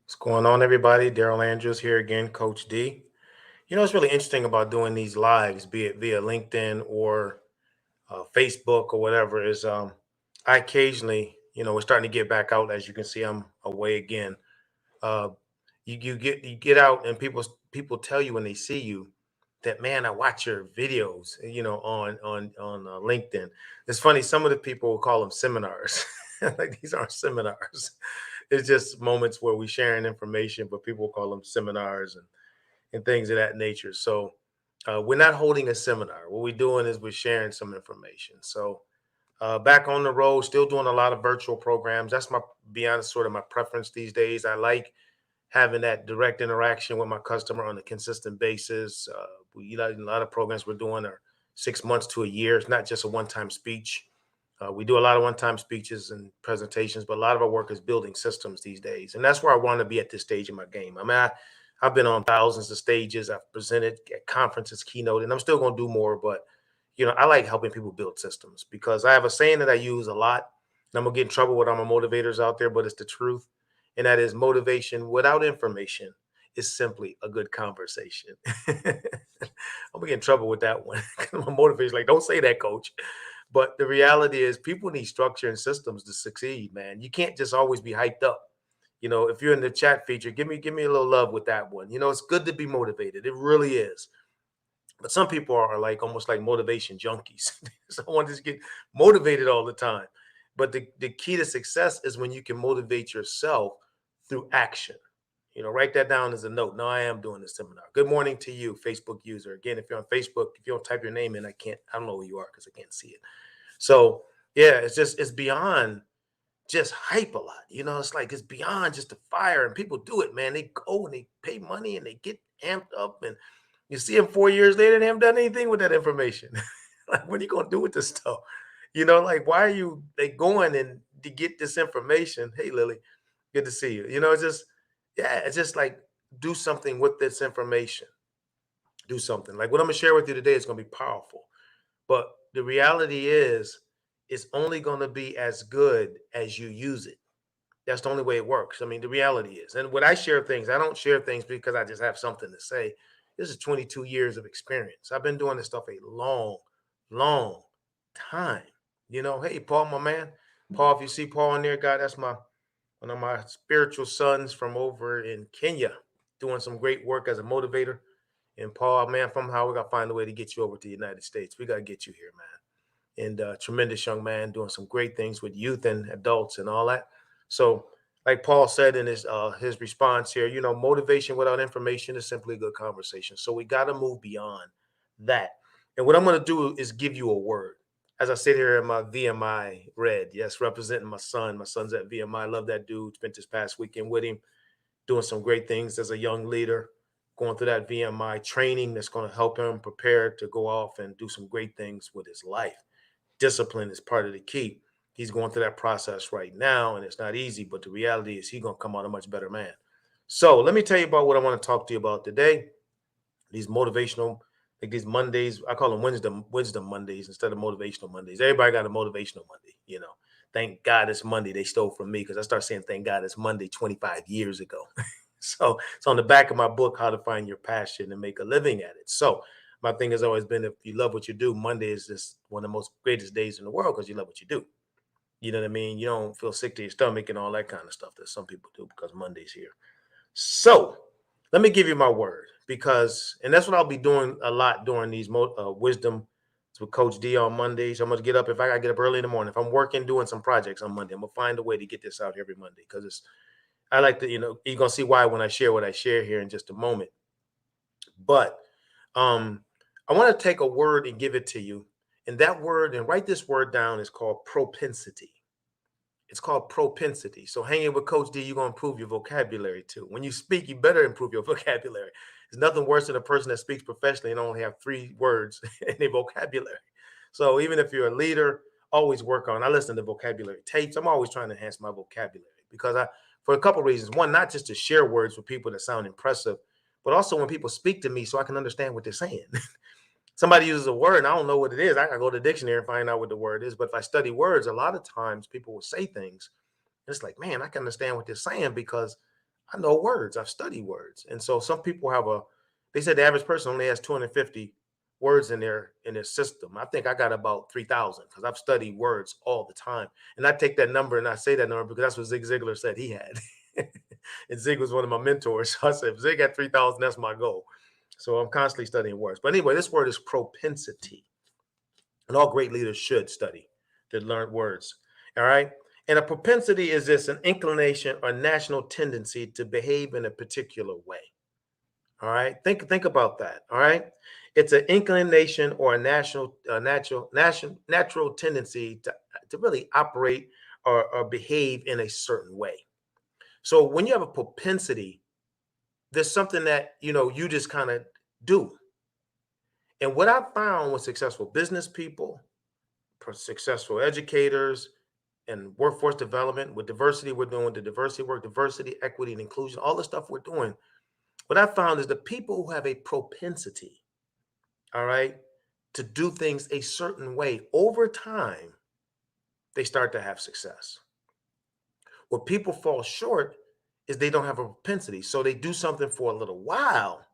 What's going on, everybody? Daryl Andrews here again, Coach D. What's really interesting about doing these lives, be it via LinkedIn or Facebook or whatever, is I occasionally, we're starting to get back out. As you can see, I'm away again. Uh, you get out, and people tell you when they see you that, man, I watch your videos, on LinkedIn. It's funny. Some of the people will call them seminars. Like, these aren't seminars. It's just moments where we sharing information, but people call them seminars and things of that nature. So we're not holding a seminar. What we're doing is we're sharing some information. So back on the road, still doing a lot of virtual programs. That's my, be honest, sort of my preference these days. I like having that direct interaction with my customer on a consistent basis. A lot of programs we're doing are 6 months to a year. It's not just a one-time speech. We do a lot of one-time speeches and presentations, but a lot of our work is building systems these days, and that's where I want to be at this stage in my game. I mean, I've been on thousands of stages. I've presented at conferences, keynote, and I'm still going to do more. But I like helping people build systems because I have a saying that I use a lot, and I'm gonna get in trouble with all my motivators out there, but it's the truth, and that is motivation without information is simply a good conversation. I'm gonna get in trouble with that one. My motivation, like, don't say that, coach. But the reality is people need structure and systems to succeed, man. You can't just always be hyped up. If you're in the chat feature, give me a little love with that one. It's good to be motivated. It really is. But some people are like almost like motivation junkies. Someone just get motivated all the time. But the key to success is when you can motivate yourself through action. Write that down as a note. No, I am doing this seminar. Good morning to you, Facebook user. Again, if you're on Facebook, if you don't type your name in, I don't know who you are because I can't see it. So yeah, it's beyond just hype a lot. It's like it's beyond just the fire, and people do it, man. They go and they pay money and they get amped up, and you see them 4 years later, they haven't done anything with that information. Like, what are you gonna do with this stuff? Like, why are you they going and to get this information? Hey, Lily, good to see you. It's just, yeah, it's just like, do something with this information. Do something. Like what I'm gonna share with you today is gonna be powerful. But the reality is, it's only going to be as good as you use it. That's the only way it works. I mean, the reality is, and when I share things, I don't share things because I just have something to say. This is 22 years of experience. I've been doing this stuff a long, long time. Hey, Paul, my man. Paul, if you see Paul in there, God, that's one of my spiritual sons from over in Kenya, doing some great work as a motivator. And Paul, man, somehow we got to find a way to get you over to the United States. We got to get you here, man. And tremendous young man doing some great things with youth and adults and all that. So, like Paul said in his response here, motivation without information is simply a good conversation. So we got to move beyond that. And what I'm going to do is give you a word. As I sit here in my VMI red, yes, representing my son. My son's at VMI. Love that dude. Spent this past weekend with him, doing some great things as a young leader, going through that VMI training that's going to help him prepare to go off and do some great things with his life. Discipline is part of the key. He's going through that process right now, and it's not easy, but the reality is he's going to come out a much better man. So let me tell you about what I want to talk to you about today. These motivational, like these Mondays, I call them wisdom Mondays instead of motivational Mondays. Everybody got a motivational Monday. Thank God it's Monday. They stole from me because I started saying thank God it's Monday 25 years ago. So it's on the back of my book, How to Find Your Passion and Make a Living at It. So my thing has always been, if you love what you do, Monday is just one of the most greatest days in the world because you love what you do. You know what I mean? You don't feel sick to your stomach and all that kind of stuff that some people do because Monday's here. So let me give you my word and that's what I'll be doing a lot during these wisdom with Coach D on Mondays. I'm going to get up. If I got to get up early in the morning, if I'm working, doing some projects on Monday, I'm going to find a way to get this out every Monday because I like to, you're going to see why when I share what I share here in just a moment. But I want to take a word and give it to you. And that word, and write this word down, is called propensity. It's called propensity. So hanging with Coach D, you're going to improve your vocabulary too. When you speak, you better improve your vocabulary. There's nothing worse than a person that speaks professionally and only have 3 words in their vocabulary. So even if you're a leader, always work on. I listen to vocabulary tapes. I'm always trying to enhance my vocabulary because for a couple of reasons. One, not just to share words with people that sound impressive, but also when people speak to me so I can understand what they're saying. Somebody uses a word and I don't know what it is. I gotta go to the dictionary and find out what the word is. But if I study words, a lot of times people will say things. And it's like, man, I can understand what they're saying because I know words. I've studied words. And so some people have they said the average person only has 250 words in their system. I think I got about 3,000 because I've studied words all the time. And I take that number and I say that number because that's what Zig Ziglar said he had. And Zig was one of my mentors. So I said, if Zig had 3,000, that's my goal. So I'm constantly studying words. But anyway, this word is propensity. And all great leaders should study to learn words. All right. And a propensity is this an inclination or national tendency to behave in a particular way. All right. Think about that. All right. It's an inclination or a natural tendency to really operate or behave in a certain way. So when you have a propensity, there's something that you just kind of do. And what I found with successful business people, successful educators, and workforce development with diversity, we're doing the diversity work, diversity, equity, and inclusion, all the stuff we're doing. What I found is the people who have a propensity, all right, to do things a certain way over time, they start to have success. Where people fall short is they don't have a propensity. So they do something for a little while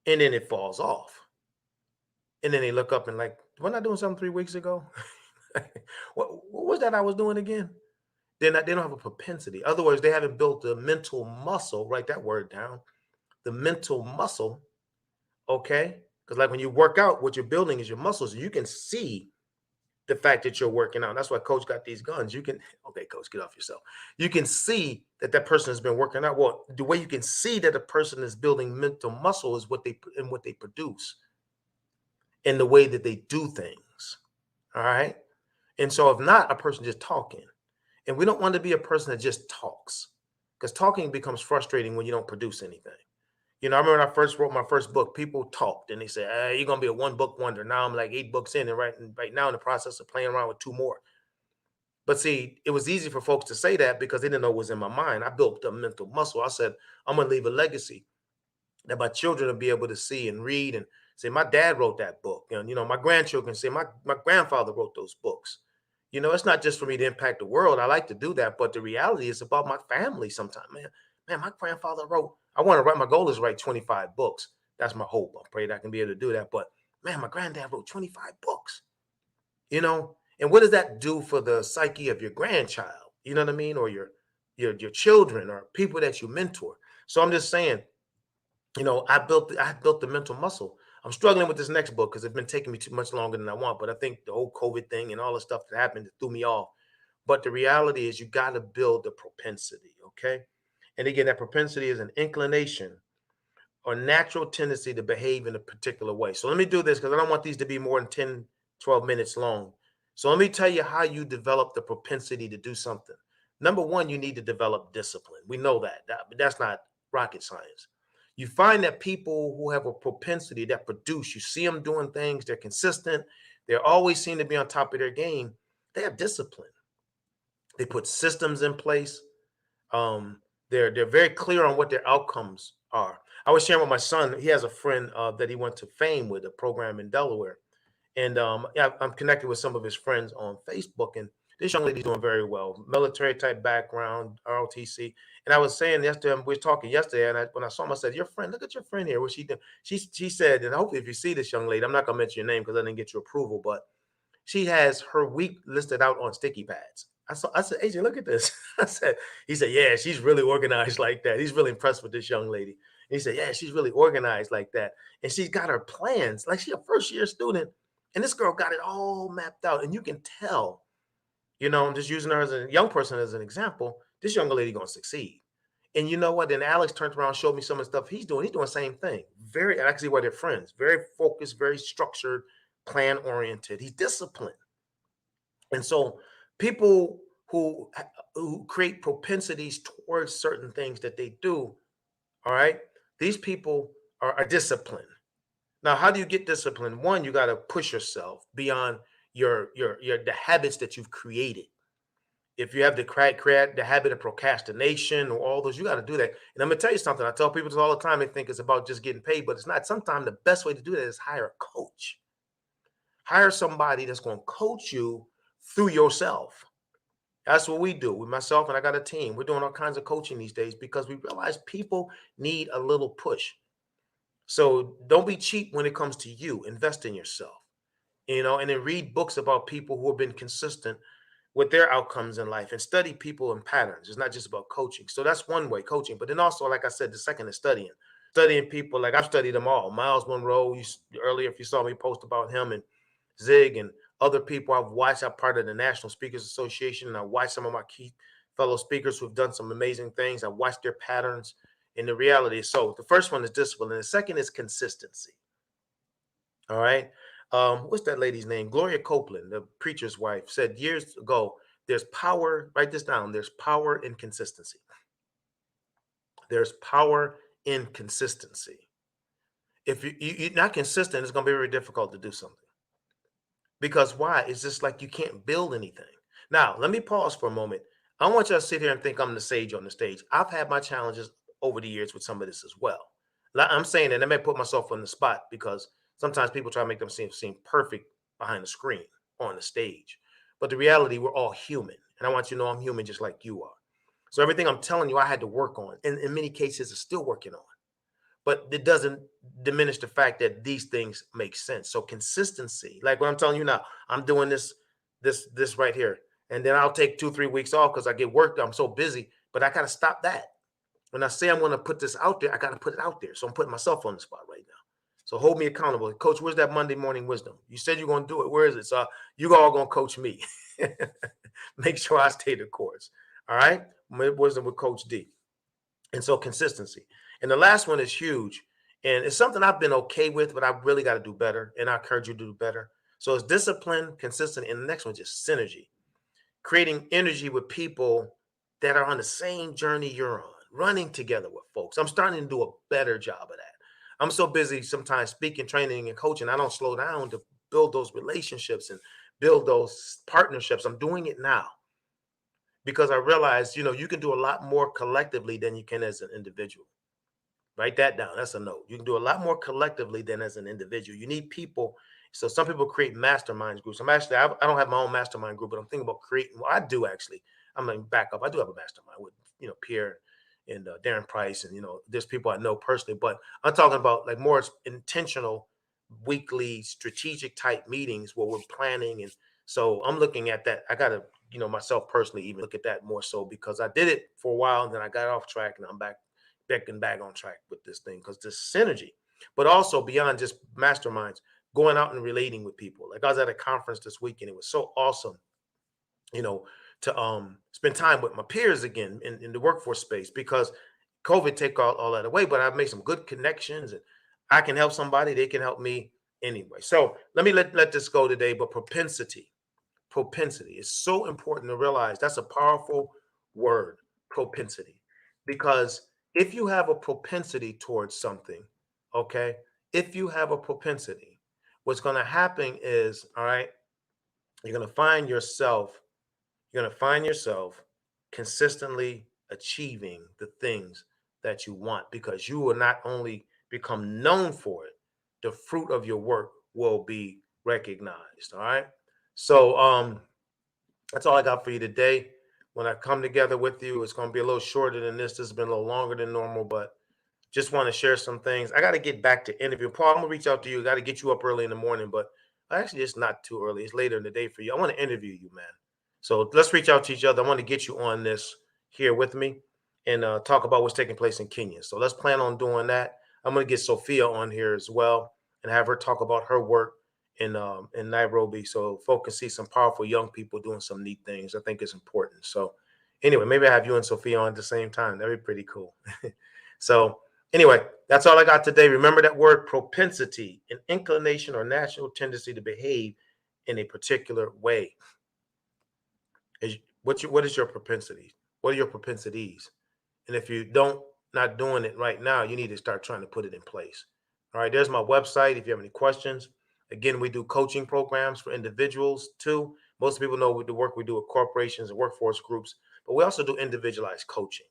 and then it falls off. And then they look up and like, wasn't I doing something 3 weeks ago? What was that I was doing again? They don't have a propensity. Other words, they haven't built the mental muscle. Write that word down. The mental muscle. Okay. Because like when you work out, what you're building is your muscles. You can see the fact that you're working out. That's why coach got these guns. You can, okay, coach, get off yourself. You can see that that person has been working out. Well, the way you can see that a person is building mental muscle is what they produce in the way that they do things. All right. And so if not, a person just talking. And we don't want to be a person that just talks because talking becomes frustrating when you don't produce anything. I remember when I first wrote my first book, people talked and they said, you're going to be a one book wonder. Now I'm like 8 books in and right now in the process of playing around with 2 more. But see, it was easy for folks to say that because they didn't know what was in my mind. I built a mental muscle. I said, I'm going to leave a legacy that my children will be able to see and read and say, my dad wrote that book. And, my grandchildren say, my grandfather wrote those books. It's not just for me to impact the world. I like to do that. But the reality is about my family sometimes, man, my grandfather wrote, I want to write, my goal is to write 25 books. That's my hope. I pray that I can be able to do that. But man, my granddad wrote 25 books, and what does that do for the psyche of your grandchild? You know what I mean? Or your children or people that you mentor. So I'm just saying, I built the mental muscle. I'm struggling with this next book because it's been taking me too much longer than I want. But I think the whole COVID thing and all the stuff that happened threw me off. But the reality is you got to build the propensity. Okay. And again, that propensity is an inclination or natural tendency to behave in a particular way. So let me do this because I don't want these to be more than 10, 12 minutes long. So let me tell you how you develop the propensity to do something. Number one, you need to develop discipline. We know that's not rocket science. You find that people who have a propensity that produce, you see them doing things, they're consistent, they always seem to be on top of their game. They have discipline. They put systems in place. Um, they're very clear on what their outcomes are. I was sharing with my son. He has a friend that he went to Fame with, a program in Delaware, and yeah, I'm connected with some of his friends on Facebook. And this young lady's doing very well, military type background, ROTC. And I was saying yesterday, we were talking yesterday, and when I saw him, I said, "Your friend, look at your friend here. What's she doing?" She said, and hopefully, if you see this young lady, I'm not gonna mention your name because I didn't get your approval, but she has her week listed out on sticky pads. I said, AJ, look at this. He said, yeah, she's really organized like that. He's really impressed with this young lady. And he said, yeah, she's really organized like that. And she's got her plans. Like she's a first year student. And this girl got it all mapped out. And you can tell, I'm just using her as a young person as an example. This young lady gonna succeed. And you know what? Then Alex turned around, showed me some of the stuff he's doing. He's doing the same thing. Very actually, why they're friends. Very focused, very structured, plan oriented. He's disciplined. And so people who create propensities towards certain things that they do, all right, these people are disciplined. Now, how do you get disciplined? One, you got to push yourself beyond your the habits that you've created. If you have create the habit of procrastination or all those, you got to do that. And I'm gonna tell you something. I tell people this all the time. They think it's about just getting paid, but it's not. Sometimes the best way to do that is hire a coach. Hire somebody that's going to coach you through yourself. That's what we do with myself, and I got a team. We're doing all kinds of coaching these days because we realize people need a little push. So don't be cheap when it comes to you. Invest in yourself, and then read books about people who have been consistent with their outcomes in life and study people and patterns. It's not just about coaching. So that's one way, coaching. But then also, like I said, the second is studying people. Like I've studied them all. Miles Monroe, earlier, if you saw me post about him, and Zig and other people I've watched. I'm part of the National Speakers Association, and I watched some of my key fellow speakers who've done some amazing things. I watched their patterns and the reality. So the first one is discipline, and the second is consistency. All right. What's that lady's name? Gloria Copeland, the preacher's wife, said years ago, there's power, write this down. There's power in consistency. There's power in consistency. If you're not consistent, it's going to be very difficult to do something. Because why? It's just like you can't build anything. Now, let me pause for a moment. I want you to sit here and think I'm the sage on the stage. I've had my challenges over the years with some of this as well. I'm saying that I may put myself on the spot because sometimes people try to make them seem perfect behind the screen on the stage. But the reality, we're all human. And I want you to know I'm human just like you are. So everything I'm telling you, I had to work on. And in many cases, it's still working on, but it doesn't diminish the fact that these things make sense. So consistency, like what I'm telling you now, I'm doing this right here, and then I'll take 2 3 weeks off because I get work done. I'm so busy, but I gotta stop that. When I say I'm going to put this out there, I gotta put it out there. So I'm putting myself on the spot right now. So hold me accountable, Coach. Where's that Monday morning wisdom? You said you're going to do it. Where is it? So you all going to coach me. Make sure I stay the course. All right, wisdom with Coach D. And so consistency. And the last one is huge. And it's something I've been okay with, but I really got to do better. And I encourage you to do better. So it's discipline, consistent. And the next one is just synergy, creating energy with people that are on the same journey you're on, running together with folks. I'm starting to do a better job of that. I'm so busy sometimes speaking, training, and coaching. I don't slow down to build those relationships and build those partnerships. I'm doing it now because I realize, you can do a lot more collectively than you can as an individual. Write that down. That's a note. You can do a lot more collectively than as an individual. You need people. So some people create mastermind groups. I don't have my own mastermind group, but I'm thinking about creating. Well, I do actually. I'm going to back up. I do have a mastermind with, Pierre and Darren Price, and there's people I know personally. But I'm talking about like more intentional, weekly, strategic type meetings where we're planning. And so I'm looking at that. I got to, myself personally, even look at that more so because I did it for a while and then I got off track and I'm back on track with this thing because this synergy, but also beyond just masterminds, going out and relating with people. Like I was at a conference this weekend. It was so awesome, you know, to spend time with my peers again in the workforce space because COVID take all that away. But I've made some good connections and I can help somebody, they can help me anyway. So let this go today. But propensity is so important to realize. That's a powerful word, propensity, because if you have a propensity towards something, okay, if you have a propensity, what's going to happen is, all right, you're going to find yourself, consistently achieving the things that you want because you will not only become known for it, the fruit of your work will be recognized. All right. So that's all I got for you today. When I come together with you, it's going to be a little shorter than this. This has been a little longer than normal, but just want to share some things. I got to get back to interview. Paul, I'm going to reach out to you. Got to get you up early in the morning, but actually, it's not too early. It's later in the day for you. I want to interview you, man. So let's reach out to each other. I want to get you on this here with me and talk about what's taking place in Kenya. So let's plan on doing that. I'm going to get Sophia on here as well and have her talk about her work in Nairobi, so folks can see some powerful young people doing some neat things. I think it's important. So anyway, maybe I have you and Sophia on at the same time. That'd be pretty cool. So anyway, that's all I got today. Remember that word propensity, an inclination or natural tendency to behave in a particular way. What is your propensity? What are your propensities? And if you don't not doing it right now, you need to start trying to put it in place. All right, there's my website. If you have any questions, again, we do coaching programs for individuals too. Most people know the work we do with corporations and workforce groups, but we also do individualized coaching.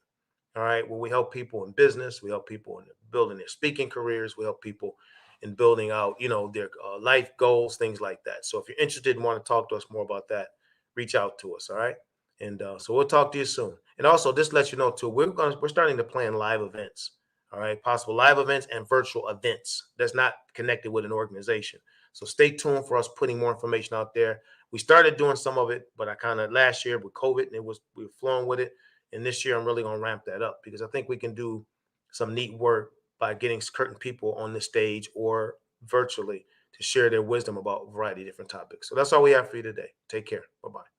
All right, where we help people in business, we help people in building their speaking careers, we help people in building out, their life goals, things like that. So if you're interested and want to talk to us more about that, reach out to us. All right. And so we'll talk to you soon. And also, just let you know too, we're starting to plan live events. All right, possible live events and virtual events that's not connected with an organization. So stay tuned for us putting more information out there. We started doing some of it, but I kind of last year with COVID, and we were flowing with it. And this year, I'm really gonna ramp that up because I think we can do some neat work by getting certain people on the stage or virtually to share their wisdom about a variety of different topics. So that's all we have for you today. Take care. Bye bye.